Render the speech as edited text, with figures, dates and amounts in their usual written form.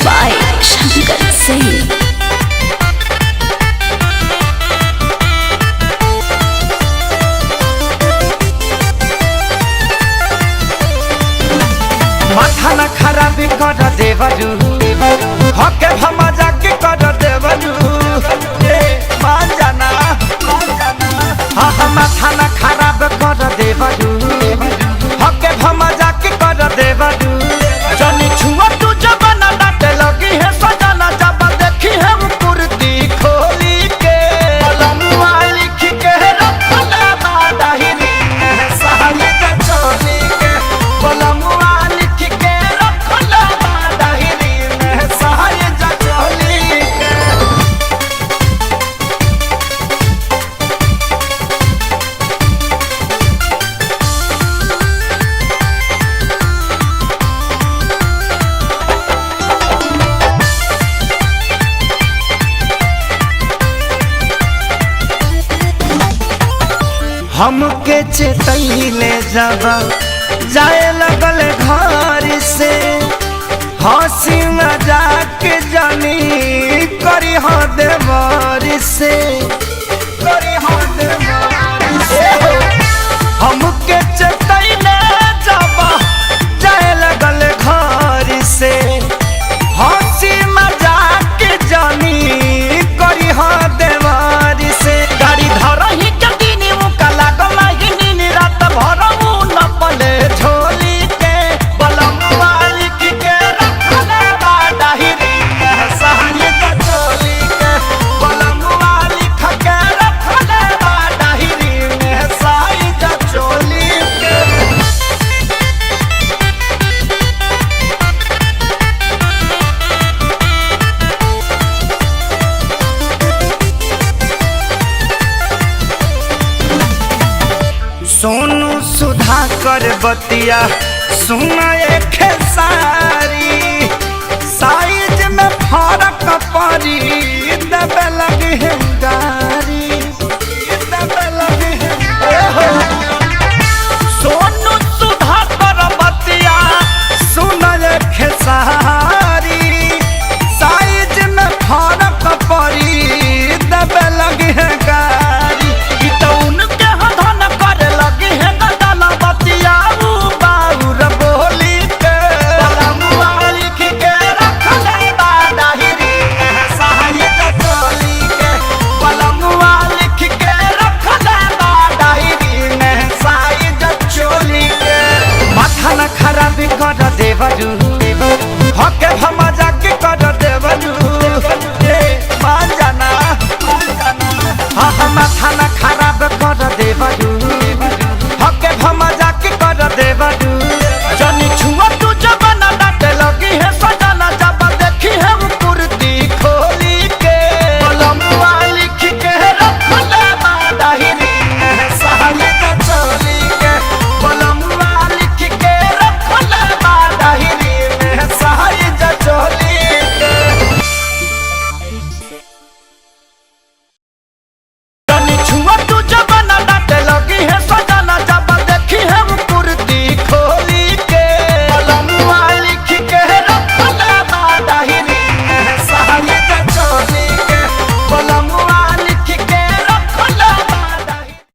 by Shankar Singh। माथा न खराब कर देवरू हके भमा जाके कर देवरू मान जाना हाँ हाँ माथा न खराब कर देवरू हके भमा जाके कर देवरू जनी छुआ तू जबाना डाटे लगी है सजाना जब देखी है वो कुर्ती खोली के कलमुआ लिख के रखले बादाहिरी सहाली के चोली के कलमुआ हमके चेतैले जब जाए लगल घर से हंसी मजाक जानी करी हो देवर से हमके चेतैले जब जाए लगल घर से हंसी मजाक जानी करी हो देवर से गाड़ी धरही सोनू सुधाकर बतिया सुना एक सारी साइज में फर्क पड़ी दबे लगे